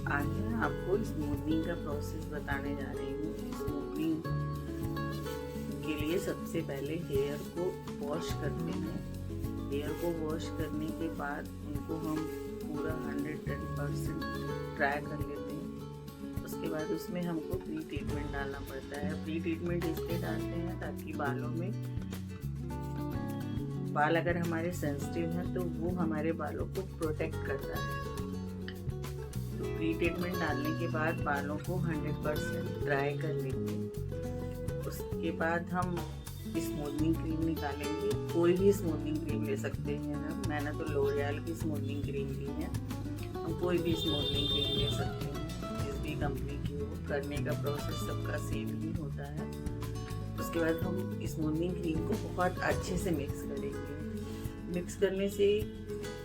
आज मैं आपको स्मूथनिंग का प्रोसेस बताने जा रही हूँ। स्मूथनिंग के लिए सबसे पहले हेयर को वॉश करते हैं। हेयर को वॉश करने के बाद उनको हम पूरा 110% ड्राई कर लेते हैं। उसके बाद उसमें हमको प्री ट्रीटमेंट डालना पड़ता है। प्री ट्रीटमेंट इसलिए डालते हैं ताकि बाल अगर हमारे सेंसिटिव हैं तो वो हमारे बालों को प्रोटेक्ट करता है। तो प्री ट्रीटमेंट डालने के बाद बालों को 100% ड्राई कर लेंगे। उसके बाद हम स्मूथनिंग क्रीम निकालेंगे। कोई भी स्मूथनिंग क्रीम ले सकते हैं हम। मैंने तो लोरियल की स्मूथनिंग क्रीम ली है। हम कोई भी स्मूथनिंग क्रीम ले सकते हैं जिस भी कंपनी की हो। करने का प्रोसेस सबका सेम ही होता है। उसके बाद हम स्मूथनिंग क्रीम को बहुत अच्छे से मिक्स करेंगे। मिक्स करने से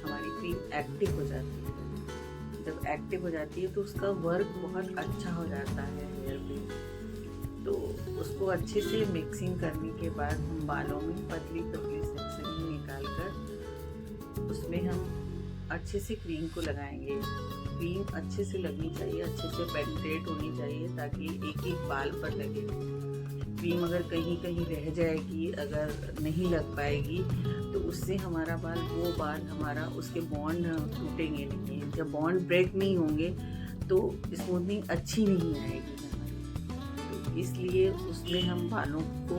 हमारी क्रीम एक्टिव हो जाती है। जब एक्टिव हो जाती है तो उसका वर्क बहुत अच्छा हो जाता है हेयर पे। तो उसको अच्छे से मिक्सिंग करने के बाद हम बालों में पतली पतली सेक्शन निकाल कर उसमें हम अच्छे से क्रीम को लगाएंगे। क्रीम अच्छे से लगनी चाहिए, अच्छे से पेनिट्रेट होनी चाहिए ताकि एक एक बाल पर लगे। क्रीम अगर कहीं कहीं रह जाएगी, अगर नहीं लग पाएगी तो उससे हमारा बाल हमारा उसके बॉन्ड टूटेंगे नहीं। जब बॉन्ड ब्रेक नहीं होंगे तो स्मूथनिंग अच्छी नहीं आएगी हमारी। तो इसलिए उसमें हम बालों को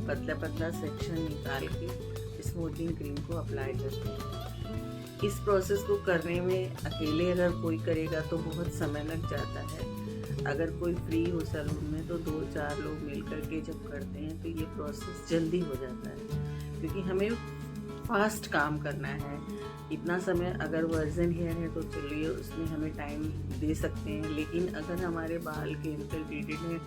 पतला पतला सेक्शन निकाल के स्मूथनिंग क्रीम को अप्लाई करते हैं। इस प्रोसेस को करने में अकेले अगर कोई करेगा तो बहुत समय लग जाता है। अगर कोई फ्री हो सैलून में तो 2-4 लोग मिलकर के जब करते हैं तो ये प्रोसेस जल्दी हो जाता है, क्योंकि हमें फास्ट काम करना है। इतना समय अगर वर्जन हेयर है तो चलिए उसमें हमें टाइम दे सकते हैं, लेकिन अगर हमारे बाल केमिकल ट्रीटेड है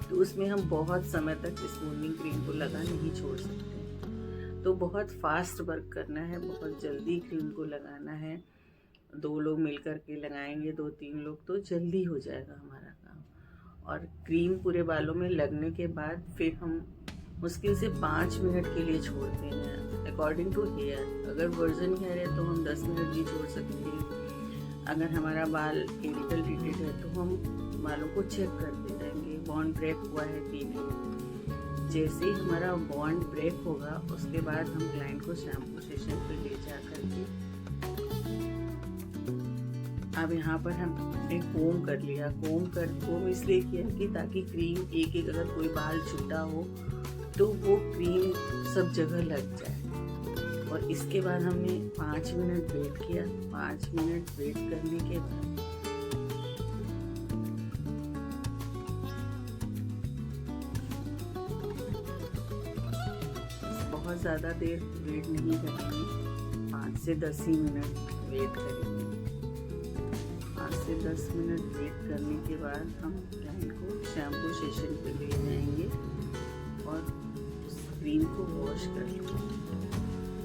तो उसमें हम बहुत समय तक स्मूथनिंग क्रीम को लगा नहीं छोड़ सकते। तो बहुत फास्ट वर्क करना है, बहुत जल्दी क्रीम को लगाना है। 2 लोग मिलकर के लगाएंगे, 2-3 लोग, तो जल्दी हो जाएगा हमारा काम। और क्रीम पूरे बालों में लगने के बाद फिर हम मुश्किल से 5 मिनट के लिए छोड़ते हैं अकॉर्डिंग टू हेयर। अगर वर्जन हेयर है तो हम 10 मिनट भी छोड़ सकते हैं। अगर हमारा बाल केमिकल ट्रीटेड है तो हम बालों को चेक करते रहेंगे बॉन्ड ब्रेक हुआ है कि नहीं। जैसे ही हमारा बॉन्ड ब्रेक होगा उसके बाद हम क्लाइंट को शैम्पू सेशन पे ले जा करके अब यहाँ पर हमने कोम कर लिया। कोम इसलिए किया कि ताकि क्रीम एक एक अगर कोई बाल छूटा हो तो वो क्रीम सब जगह लग जाए। और इसके बाद हमने 5 मिनट वेट किया। 5 मिनट वेट करने के बाद बहुत ज़्यादा देर वेट नहीं करेंगे, 5 से 10 ही मिनट वेट करेंगे। 5 से 10 मिनट वेट करने के बाद हम क्लाइंट को शैम्पू सेशन पे ले जाएंगे और क्रीम को वॉश कर लेंगे।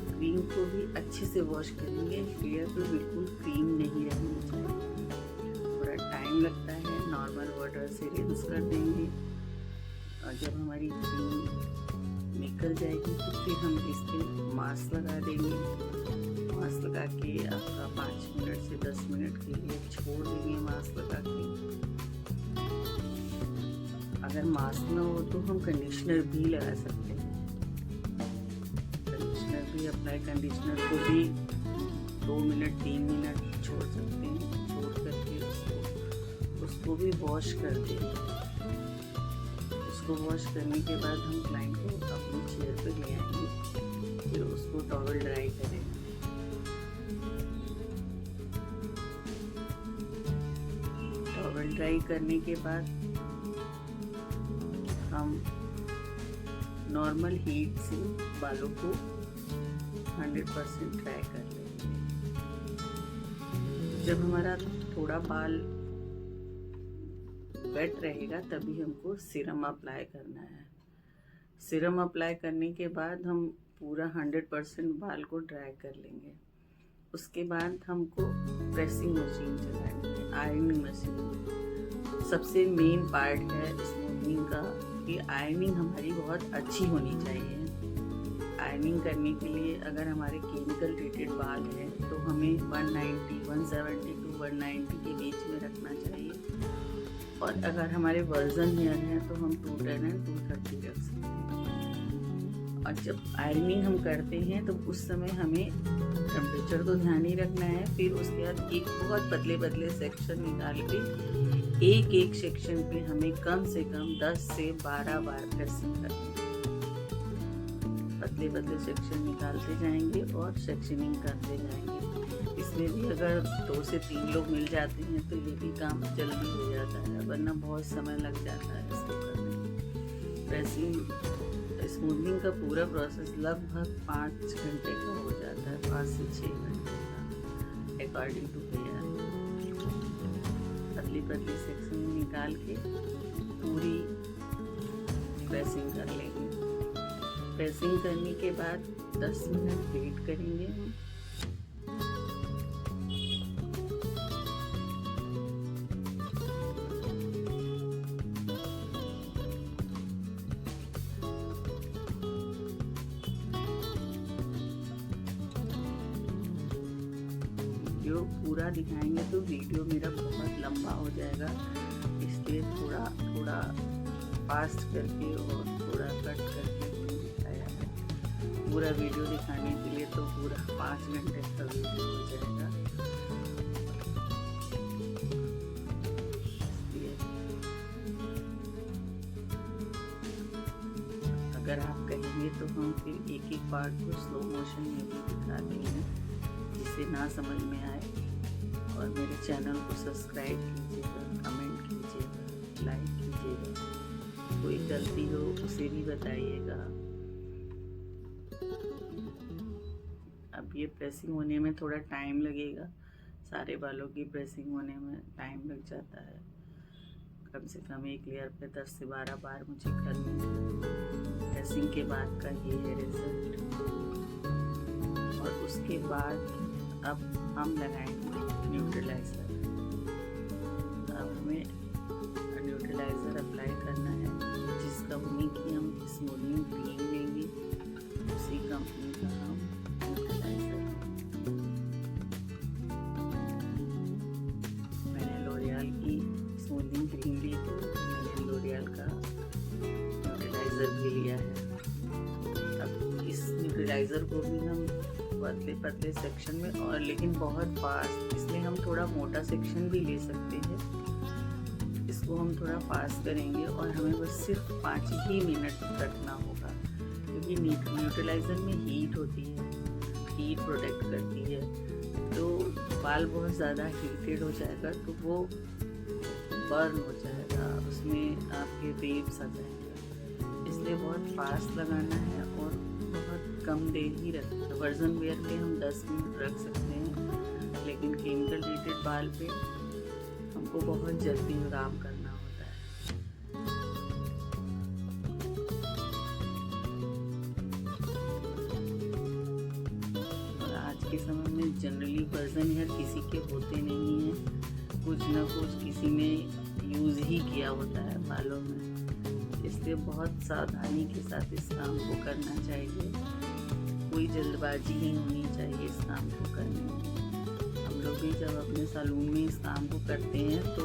क्रीम को भी अच्छे से वॉश करेंगे। हेयर पे बिल्कुल क्रीम नहीं रहनी चाहिए। थोड़ा टाइम लगता है। नॉर्मल वाटर से रिंस कर देंगे और जब हमारी क्रीम निकल जाएगी तो फिर हम इस पर मास्क लगा देंगे। मास्क लगा के आपका 5 मिनट से 10 मिनट के लिए छोड़ देंगे मास्क लगा के। अगर मास्क ना हो तो हम कंडीशनर भी लगा सकते हैं। कंडीशनर भी अप्लाई, कंडीशनर को भी 2 मिनट 3 मिनट छोड़ सकते हैं। छोड़ करके उसको भी वॉश कर देंगे। उसको वॉश करने के बाद हम क्लाइंट को अपनी चेयर पे ले आएंगे। फिर उसको टॉवल ड्राई करेंगे। टॉवल ड्राई करने के बाद हम नॉर्मल हीट से बालों को 100% ड्राई कर लेंगे। जब हमारा थोड़ा बाल वेट रहेगा तभी हमको सीरम अप्लाई करना है। सीरम अप्लाई करने के बाद हम पूरा 100% बाल को ड्राई कर लेंगे। उसके बाद हमको प्रेसिंग मशीन चलानी है, आयरनिंग मशीन। सबसे मेन पार्ट है स्मूथनिंग का कि आयरनिंग हमारी बहुत अच्छी होनी चाहिए। आयरनिंग करने के लिए अगर हमारे केमिकल ट्रीटेड बाल हैं तो हमें 190, 170 to और 90 के बीच में रखना चाहिए। और अगर हमारे वर्जन हेयर हैं तो हम 210 एंड 230 रख सकते हैं। और जब आयरनिंग हम करते हैं तो उस समय हमें टेम्परेचर तो ध्यान ही रखना है। फिर उसके बाद एक बहुत पतले पतले सेक्शन निकाल के एक सेक्शन पे हमें कम से कम 10 से 12 बार प्रेसिंग करनी है। पतले पतले सेक्शन निकालते जाएंगे और सेक्शनिंग करते जाएंगे। इसमें भी अगर 2 से 3 लोग मिल जाते हैं तो ये भी काम जल्दी हो जाता है, वरना बहुत समय लग जाता है इसको करने में। प्रेसिंग स्मूथनिंग का पूरा प्रोसेस लगभग 5 घंटे का हो जाता है, 5 से 6 घंटे का अकॉर्डिंग टू हेयर। पतली पतली सेक्शन निकाल के पूरी प्रेसिंग कर लेंगे। प्रेसिंग करने के बाद 10 मिनट वेट करेंगे हम। वीडियो पूरा दिखाएंगे तो वीडियो मेरा बहुत लंबा हो जाएगा, इसलिए थोड़ा थोड़ा फास्ट करके और थोड़ा कट करके दिखाया है। पूरा वीडियो दिखाने के लिए तो पूरा 5 घंटे का वीडियो हो जाएगा। अगर आप कहेंगे तो हम फिर एक एक पार्ट को स्लो मोशन में भी दिखा देंगे, जिसे ना समझ में आए। और मेरे चैनल को सब्सक्राइब कीजिएगा, कमेंट कीजिएगा, लाइक कीजिएगा। कोई गलती हो उसे भी बताइएगा। अब ये प्रेसिंग होने में थोड़ा टाइम लगेगा, सारे बालों की प्रेसिंग होने में टाइम लग जाता है। कम से कम एक लेयर पे 10 से 12 बार मुझे करनी है। प्रेसिंग के बाद का ये है रिजल्ट। और उसके बाद अब हम लगाएंगे न्यूट्रलाइज़र। अब हमें न्यूट्रलाइज़र अप्लाई करना है, जिस कंपनी की हम स्मूथनिंग क्रीम लेंगे उसी कंपनी का हम न्यूट्रलाइज़र। मैंने लॉरियल की स्मूथनिंग क्रीम ली थी, मैंने लॉरियल का न्यूट्रलाइज़र भी लिया है। अब इस न्यूट्रलाइज़र को भी हम पतले पतले सेक्शन में, और लेकिन बहुत फास्ट, इसलिए हम थोड़ा मोटा सेक्शन भी ले सकते हैं। इसको हम थोड़ा फास्ट करेंगे और हमें बस सिर्फ 5 ही मिनट रखना होगा, क्योंकि न्यूट्रलाइज़र में हीट होती है, हीट प्रोटेक्ट करती है। तो बाल बहुत ज़्यादा हीटेड हो जाएगा तो वो बर्न हो जाएगा, उसमें आपके वेव्स आ जाएंगे। इसलिए बहुत फास्ट लगाना है और बहुत कम देर ही रखना। वर्जन वेयर पे हम 10 मिनट रख सकते हैं, लेकिन केमिकल ट्रीटेड बाल पे हमको बहुत जल्दी काम करना होता है। और आज के समय में जनरली वर्जन हेयर किसी के होते नहीं हैं, कुछ न कुछ किसी ने यूज़ ही किया होता है बालों में। इसलिए बहुत सावधानी के साथ इस काम को करना चाहिए। कोई जल्दबाजी नहीं होनी चाहिए इस काम को करने में। हम लोग भी जब अपने सैलून में इस काम को करते हैं तो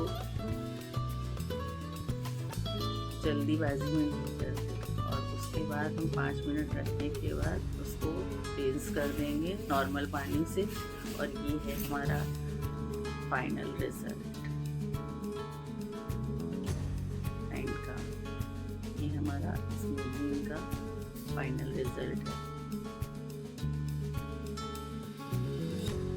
जल्दीबाजी में नहीं करते। और उसके बाद हम 5 मिनट रखने के बाद उसको रिंस कर देंगे नॉर्मल पानी से। और ये है हमारा फाइनल रिजल्ट एंड का। ये हमारा स्मूथनिंग का फाइनल रिजल्ट है।